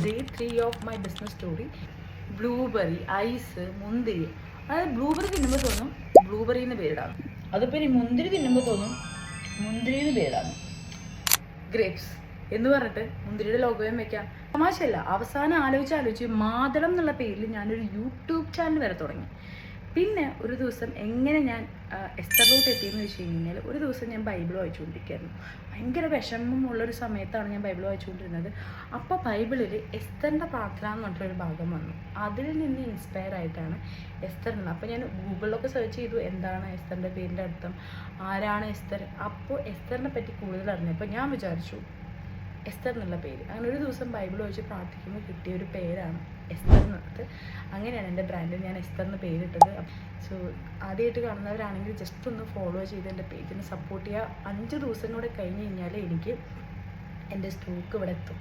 Day 3 of my business story. Blueberry, ice, മുന്തിരി. അതായത് blueberry തിന്നുമ്പോൾ തോന്നും ബ്ലൂബെറിന്ന് പേരിടാണ്. അതിപ്പോൾ ഇനി മുന്തിരി തിന്നുമ്പോൾ തോന്നും മുന്തിരിന്ന് പേരിടാണ്. ഗ്രേപ്സ് എന്ന് പറഞ്ഞിട്ട് മുന്തിരിയുടെ ലോഗോയും വെക്കാം. തമാശയല്ല, അവസാനം ആലോചിച്ച് മാതളം എന്നുള്ള പേരിൽ ഞാനൊരു യൂട്യൂബ് ചാനൽ വരെ തുടങ്ങി. പിന്നെ ഒരു ദിവസം എങ്ങനെ ഞാൻ എസ്തറിലോട്ട് എത്തിയെന്ന് വെച്ച് കഴിഞ്ഞാൽ, ഒരു ദിവസം ഞാൻ ബൈബിൾ വായിച്ചുകൊണ്ടിരിക്കുകയായിരുന്നു. ഭയങ്കര വിഷമമുള്ളൊരു സമയത്താണ് ഞാൻ ബൈബിൾ വായിച്ചുകൊണ്ടിരുന്നത്. അപ്പോൾ ബൈബിളിൽ എസ്തറിൻ്റെ പ്രാർത്ഥന എന്ന് പറഞ്ഞിട്ടൊരു ഭാഗം വന്നു. അതിൽ നിന്ന് ഇൻസ്പയർ ആയിട്ടാണ് എസ്തർ എന്നത്. അപ്പോൾ ഞാൻ ഗൂഗിളിലൊക്കെ സെർച്ച് ചെയ്തു എന്താണ് എസ്തറിൻ്റെ പേരിൻ്റെ അർത്ഥം, ആരാണ് എസ്തർ. അപ്പോൾ എസ്തറിനെ പറ്റി കൂടുതൽ അറിഞ്ഞപ്പോൾ ഞാൻ വിചാരിച്ചു എസ്തർ എന്നുള്ള പേര്. അങ്ങനെ ഒരു ദിവസം ബൈബിൾ വായിച്ച് പ്രാർത്ഥിക്കുമ്പോൾ കിട്ടിയ ഒരു പേരാണ് എസ്തർ എന്നുള്ളത്. അങ്ങനെയാണ് എൻ്റെ ബ്രാൻഡിൽ ഞാൻ എസ്തർ എന്ന് പേരിട്ടത്. സോ ആദ്യമായിട്ട് കാണുന്നവരാണെങ്കിൽ ജസ്റ്റ് ഒന്ന് ഫോളോ ചെയ്ത് എൻ്റെ പേജിനെ സപ്പോർട്ട് ചെയ്യുക. 5 ദിവസം കൂടെ കഴിഞ്ഞ് കഴിഞ്ഞാൽ എനിക്ക് എൻ്റെ സ്റ്റോക്ക് ഇവിടെ എത്തും.